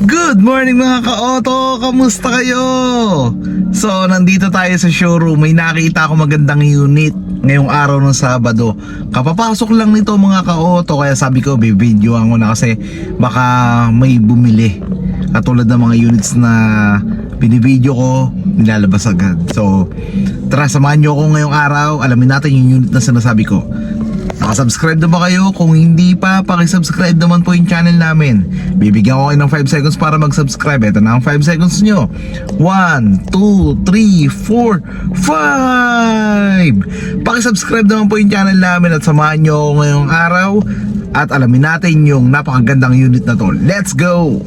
Good morning mga ka-auto! Kamusta kayo? So, nandito tayo sa showroom. May nakita ako magandang unit ngayong araw ng Sabado. Kapapasok lang nito mga ka-auto, kaya sabi ko, bibidyoan ko na kasi baka may bumili. Katulad ng mga units na binibidyo ko, nilalabas agad. So, tara, samahan nyo ako ngayong araw. Alamin natin yung unit na sinasabi ko. Nakasubscribe na ba kayo? Kung hindi pa, pakisubscribe naman po yung channel namin. Bibigyan ko kayo ng 5 seconds para mag-subscribe. Ito na ang 5 seconds nyo. 1, 2, 3, 4, 5. Pakisubscribe naman po yung channel namin at samahan nyo ako ngayong araw at alamin natin yung napakagandang unit na to. Let's go!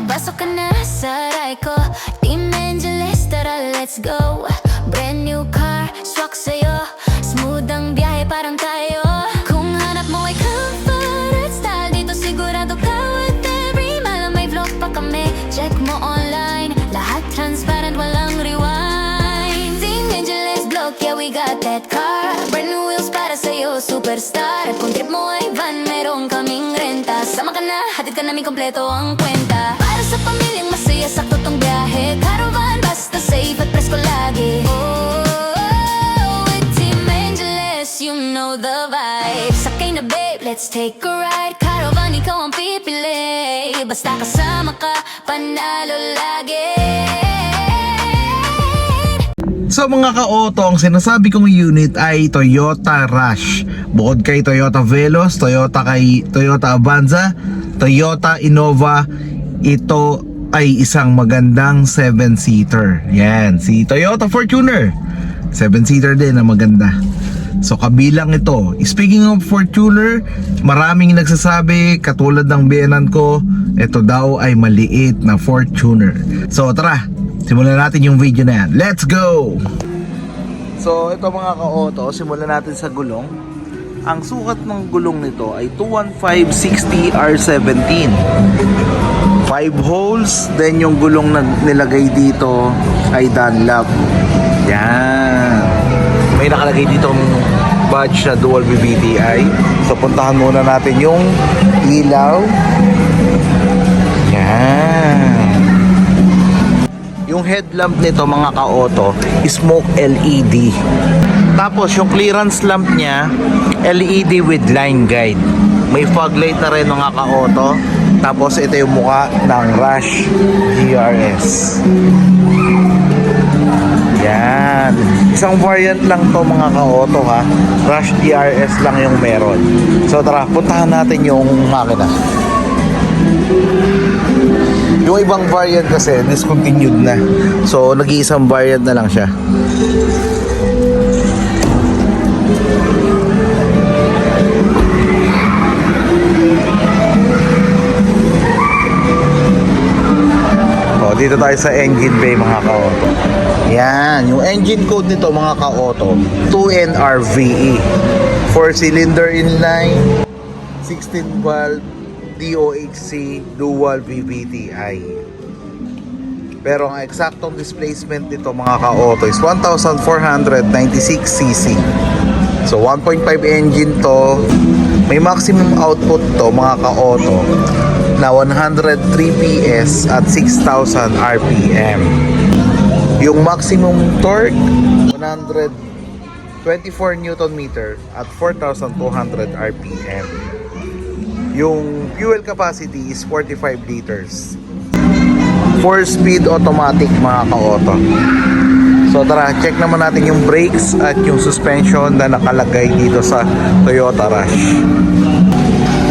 Pasok ka na sa aray ko, Team Angeles, tara let's go. Brand new car, swak sa'yo, smooth ang biyahe parang tayo. Kung hanap mo ay comfort at style, dito sigurado ka with every mile. May vlog pa kami, check mo online, lahat transparent, walang rewind. Team Angeles vlog, yeah we got that car. Brand new wheels para sa'yo, superstar. At kung trip mo ay van, meron kaming renta. Sama ka na, hatid ka namin kompleto ang kwenta. Sa pamilyang masaya, sakto tong biyahe. Caravan, basta safe at presko lagi. Oh, with Team Angeles, you know the vibe. Sakay na babe, let's take a ride. Caravan, ikaw ang pipili. Basta kasama ka, panalo lagi. So mga ka-auto, ang sinasabi kong unit ay Toyota Rush. Bukod kay Toyota Veloz, Toyota Avanza, Toyota Innova, ito ay isang magandang 7-seater. Yan, si Toyota Fortuner 7-seater din na maganda. So kabilang ito. Speaking of Fortuner, maraming nagsasabi katulad ng biyenan ko, ito daw ay maliit na Fortuner. So tara, simulan natin yung video na yan. Let's go! So ito mga ka-auto, simulan natin sa gulong. Ang sukat ng gulong nito ay 215/60 R17. 5 holes, then yung gulong na nilagay dito ay Dunlop. Yan. May nakalagay dito ang badge na dual VVTi. So puntahan muna natin yung ilaw. Yan. Yung headlamp nito mga ka-auto, smoke LED. Tapos yung clearance lamp niya, LED with line guide. May fog light na rin mga ka-auto. Tapos ito yung mukha ng Rush GRS. Yan. Isang variant lang to mga ka-auto ha. Rush GRS lang yung meron. So tara, puntahan natin yung makina. Yung ibang variant kasi discontinued na. So nag-iisang variant na lang siya. Dito tayo sa engine bay mga ka-auto. Yan, yung engine code nito mga ka-auto, 2NRVE. 4-cylinder inline, 16 valve, DOHC, dual VVTi. Pero ang eksaktong displacement nito mga ka-auto is 1,496cc. So 1.5 engine to. May maximum output to mga ka-auto na 103 PS at 6,000 RPM. Yung maximum torque 124 Newton meter at 4,200 RPM. Yung fuel capacity is 45 liters. 4-speed automatic mga ka-auto. So tara, check naman natin yung brakes at yung suspension na nakalagay dito sa Toyota Rush.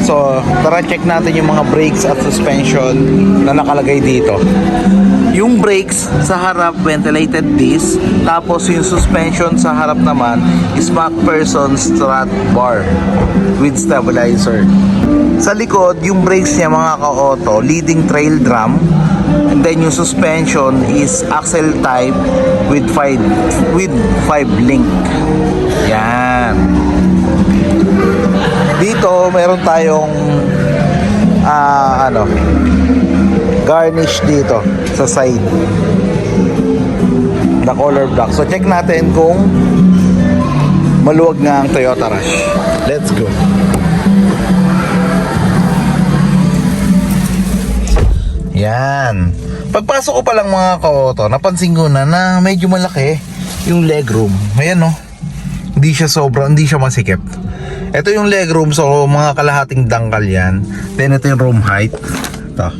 So tara, check natin yung mga brakes at suspension na nakalagay dito. Yung brakes sa harap, ventilated disc. Tapos yung suspension sa harap naman is MacPherson strut bar with stabilizer. Sa likod, yung brakes niya mga ka-auto, leading trail drum. And then yung suspension is axle type with 5 link. Yan. Dito meron tayong garnish dito sa side. the color black. So check natin kung maluwag nga ang Toyota Rush. Let's go. Yan. Pagpasok ko pa lang mga ka-auto, napansin ko na medyo malaki yung legroom. Ayan no. Hindi siya masikip. Ito yung legroom, so mga kalahating dangkal yan. Then ito yung room height. Ito.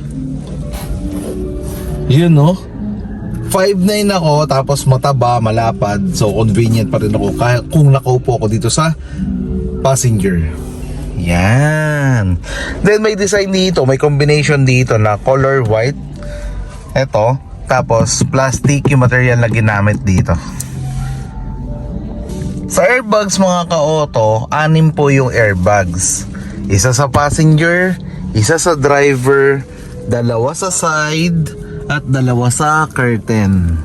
Yun no. 5'9" ako, tapos mataba, malapad. So convenient pa rin ako kung nakaupo ako dito sa passenger. Yan. Then may design dito, may combination dito na color white. Ito, tapos plastic yung material na ginamit dito. Sa airbags mga ka-auto, 6 po yung airbags. Isa sa passenger, isa sa driver, 2 sa side, at 2 sa curtain.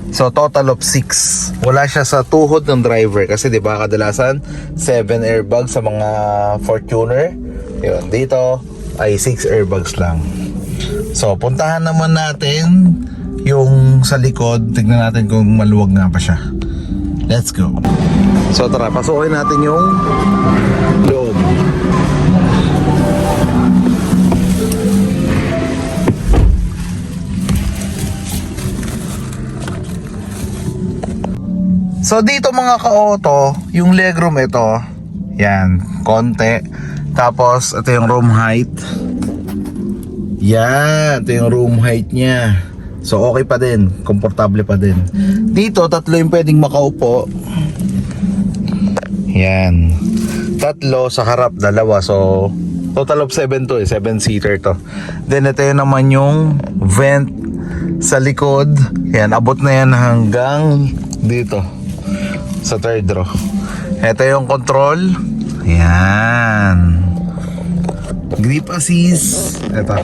So total of 6. Wala siya sa tuhod ng driver kasi 'di ba kadalasan 7 airbags sa mga Fortuner. Yun, dito ay 6 airbags lang. So puntahan naman natin yung sa likod, tignan natin kung maluwag nga pa siya. Let's go. So tara, pasukin natin yung loob. So dito mga ka-auto, yung legroom ito, yan, konti. Tapos ito yung room height. Yan, ito yung room height niya. So okay pa din, komportable pa din. Dito 3 yung pwedeng makaupo. Yan. 3 sa harap, 2. So total of 7 to, 7-seater to. Then ito yun naman yung vent sa likod. Yan, abot na yan hanggang dito sa 3rd row. Ito yung control. Yan. Grip assist. Ito.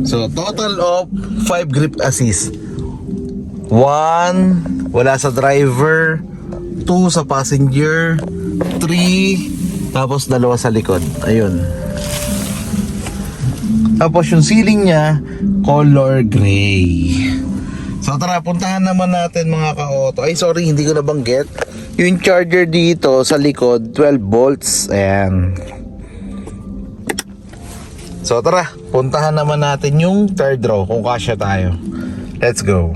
So total of 5 grip assist. 1 wala sa driver, 2 sa passenger, 3 tapos 2 sa likod. Ayun. Tapos yung ceiling niya color gray. So tara, puntahan naman natin mga ka-auto. Ay sorry, hindi ko nabanggit. Yung charger dito sa likod, 12 volts. Ayan. So tara, puntahan naman natin yung 3rd row kung kasya tayo. Let's go.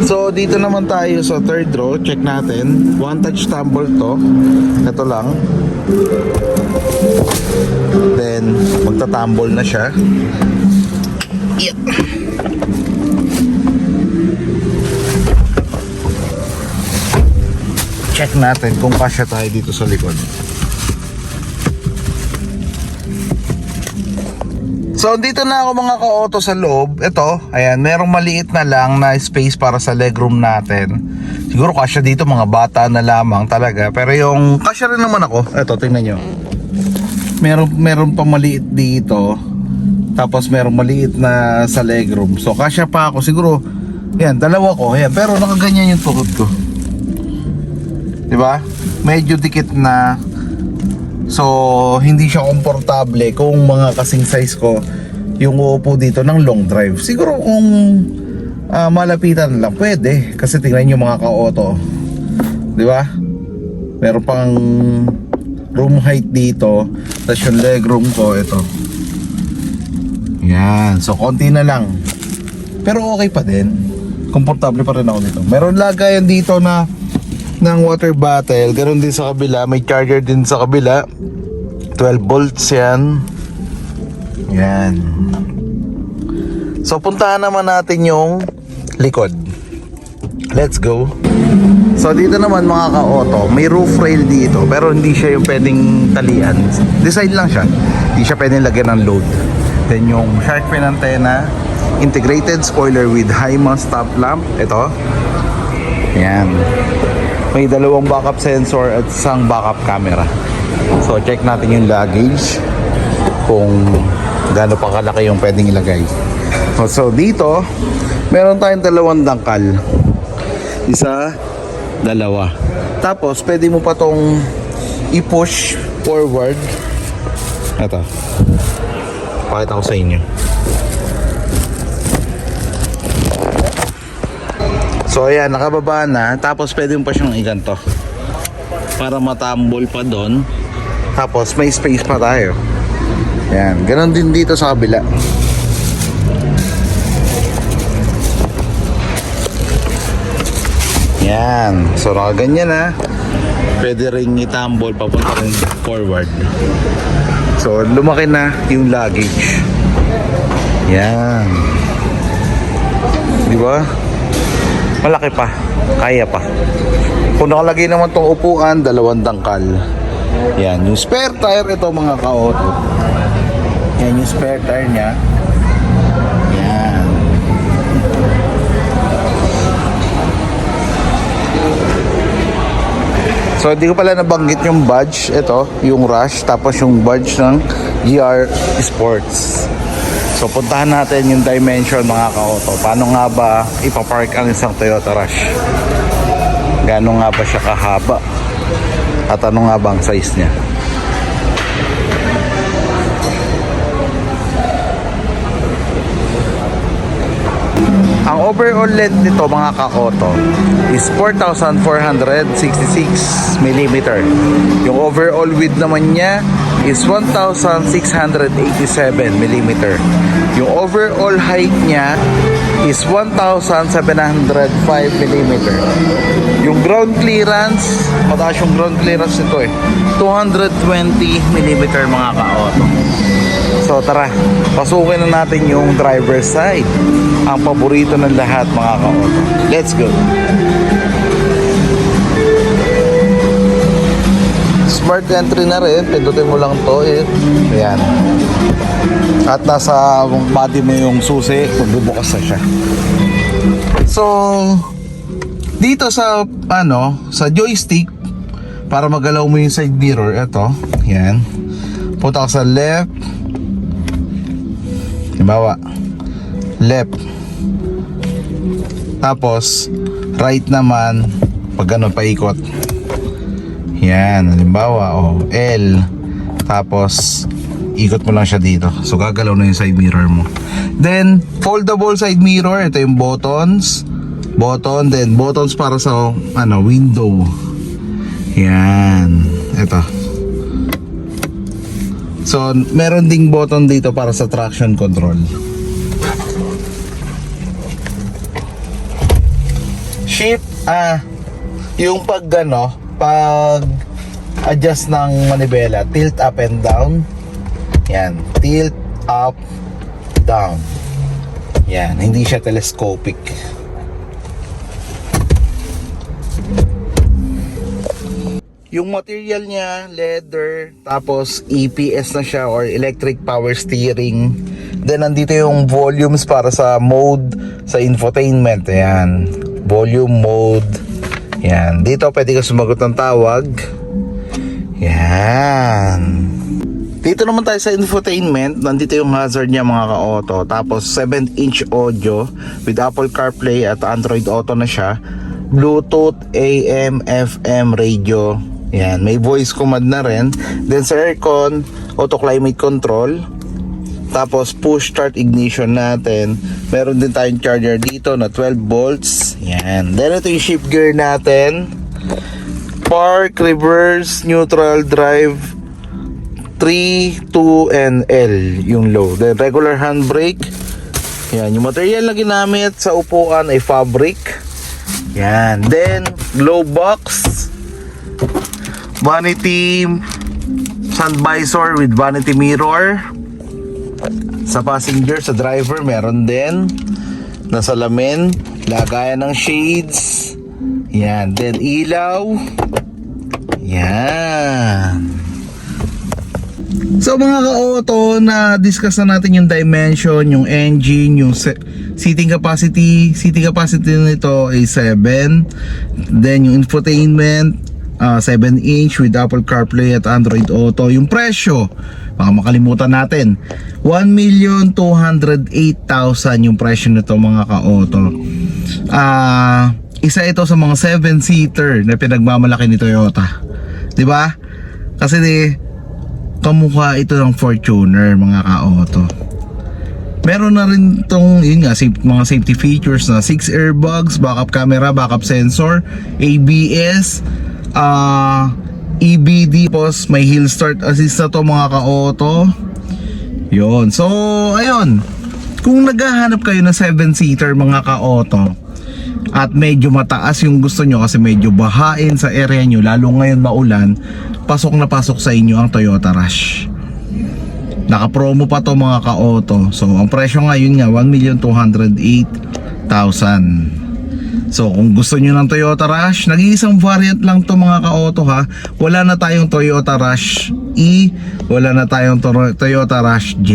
So dito naman tayo sa 3rd row. Check natin. 1 touch tumble to. Ito lang. Then magta-tumble na siya. Yeah. Check natin kung kasya tayo dito sa likod. So dito na ako mga ka-auto sa loob. Ito, ayan, merong maliit na lang na space para sa legroom natin. Siguro kasya dito mga bata na lamang talaga. Pero yung kasya rin naman ako. Ito, tingnan nyo. Meron pa maliit dito. Tapos merong maliit na sa legroom. So kasya pa ako. Siguro, yan, 2 ko. Ayan, pero nakaganyan yung tuhod ko. Diba? Medyo dikit na. So hindi siya komportable kung mga kasing size ko yung uupo dito ng long drive. Siguro kung malapitan lang pwede. Kasi tingnan nyo mga ka-auto, diba? Meron pang room height dito. Tapos yung legroom ko, ito. Yan. So konti na lang. Pero okay pa din. Komportable pa rin ako dito. Meron lagayan dito na ng water bottle, ganoon din sa kabila, may charger din sa kabila, 12 volts yan. Yan. So puntahan naman natin yung likod. Let's go. So dito naman mga ka-auto, may roof rail dito, pero hindi siya yung pwedeng talian. Design lang siya, hindi siya pwedeng lagyan ng load. Then yung shark fin antenna, integrated spoiler with high-mast stop lamp. Ito. Yan. May 2 backup sensor at 1 backup camera. So check natin yung luggage kung gaano pa kalaki yung pwedeng ilagay. So dito meron tayong 2 dangkal. Isa, 2. Tapos pwede mo pa tong i-push forward. Ito, pakita ko sa inyo. So ayan, nakababa na. Tapos pwede mo pa siyang iganto para matambol pa doon. Tapos may space pa tayo. Ayan, ganon din dito sa kabila. Yan, so nakaganyan na. Pwede rin itambol papunta rin forward. So lumaki na yung luggage. Yan. Di ba? Malaki pa. Kaya pa. Kung nakalagay naman tong upuan, 2 dangkal. Yan, yung spare tire ito mga ka-auto. Yan yung spare tire niya. Yan. So hindi ko pala nabanggit yung badge. Ito, yung Rush. Tapos yung badge ng GR Sports. So puntahan natin yung dimension mga ka-auto. Paano nga ba ipapark ang isang Toyota Rush? Gaano nga ba siya kahaba? At ano nga ba ang size niya? Ang overall length nito mga ka-auto is 4,466 mm. Yung overall width naman niya is 1,687 mm. Yung overall height niya is 1,705 mm. Yung ground clearance, mataas yung ground clearance nito 220 mm mga ka-auto. So tara, pasukin na natin yung driver's side. Ang paborito ng lahat mga ka-auto. Let's go! Smart entry na rin. Pindutin mo lang to. Ayan. At nasa body mo yung susi, magbubukas na siya. So, dito sa sa joystick, para magalaw mo yung side mirror, ito. Ayan. Punta ka sa left. Halimbawa, left. Tapos right naman pag ganun paikot. Yan, halimbawa L. Tapos ikot mo lang siya dito. So gagalaw na yung side mirror mo. Then foldable side mirror, ito yung buttons. Then buttons para sa window. Yan, ito. So, meron ding button dito para sa traction control. Shift, yung pag adjust ng manibela, tilt up and down. Yan, tilt up, down. Yan, hindi siya telescopic. Yung material niya, leather, tapos EPS na siya or electric power steering. Then nandito yung volumes para sa mode sa infotainment. Ayan, volume mode. Yan, dito pwede ka sumagot ng tawag. Yan. Dito naman tayo sa infotainment. Nandito yung hazard niya mga ka-auto. Tapos 7-inch audio with Apple CarPlay at Android Auto na siya. Bluetooth, AM, FM, radio. Yan, may voice command na rin. Then sa aircon, auto climate control. Tapos push start ignition natin. Meron din tayong charger dito na 12 volts. Yan. Then ito yung shift gear natin. Park, reverse, neutral, drive, 3, 2, and L yung low. Then regular handbrake. Yan, yung material na ginamit sa upuan ay fabric. Yan. Then glow box, vanity sun visor with vanity mirror. Sa passenger, sa driver meron din na salamin, lagayan ng shades. Yan, then ilaw. Yan. So mga ka-auto, na discuss na natin yung dimension, yung engine, yung seating capacity. Seating capacity nito ay 7. Then yung infotainment, 7-inch with Apple CarPlay at Android Auto. Yung presyo, baka makalimutan natin, 1,208,000 yung presyo nito mga ka-auto. Isa ito sa mga 7-seater na pinagmamalaki ni Toyota, di ba? Kasi kamukha ito ng Fortuner mga ka-auto. Meron na rin tong yun nga, mga safety features na 6 airbags, backup camera, backup sensor, ABS, EBD, pos may hill start assist na to mga ka-auto. Yun. So, ayun. Kung naghahanap kayo ng 7-seater mga ka-auto at medyo mataas yung gusto nyo kasi medyo bahain sa area nyo, lalo ngayon maulan, pasok na pasok sa inyo ang Toyota Rush. Naka-promo pa to mga ka-auto. So, ang presyo ngayon nga 1,208,000. So, kung gusto nyo ng Toyota Rush, nag-iisang variant lang to mga ka-auto ha. Wala na tayong Toyota Rush E, wala na tayong Toyota Rush J.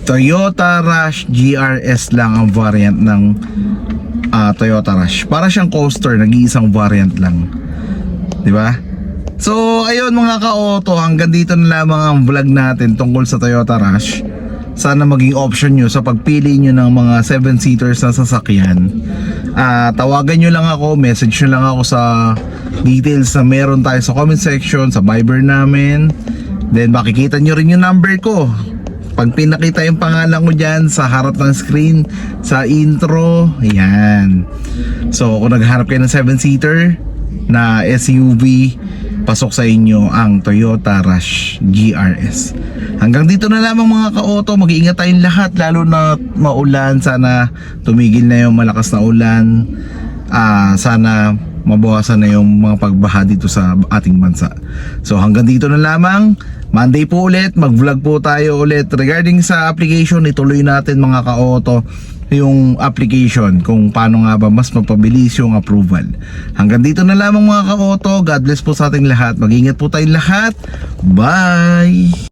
Toyota Rush GRS lang ang variant ng Toyota Rush. Para siyang coaster, nag-iisang variant lang. 'Di ba? So, ayun mga ka-auto, hanggang dito na lamang ang vlog natin tungkol sa Toyota Rush. Sana maging option nyo sa pagpili nyo ng mga 7-seaters na sasakyan. Tawagan nyo lang ako, message nyo lang ako sa details na meron tayo sa comment section, sa Viber namin. Then makikita nyo rin yung number ko. Pag pinakita yung pangalan ko dyan sa harap ng screen, sa intro, ayan. So kung naghahanap kayo ng 7-seater na SUV, pasok sa inyo ang Toyota Rush GRS. Hanggang dito na lamang mga ka-auto. Mag-iingat tayong lahat, lalo na maulan. Sana tumigil na yung malakas na ulan. Sana mabawasan na yung mga pagbaha dito sa ating bansa. So hanggang dito na lamang. Monday po ulit, mag-vlog po tayo ulit regarding sa application. Ituloy natin mga ka-auto yung application kung paano nga ba mas mapabilis yung approval. Hanggang dito na lamang mga ka-auto. God bless po sa ating lahat. Mag-ingat po tayong lahat. Bye!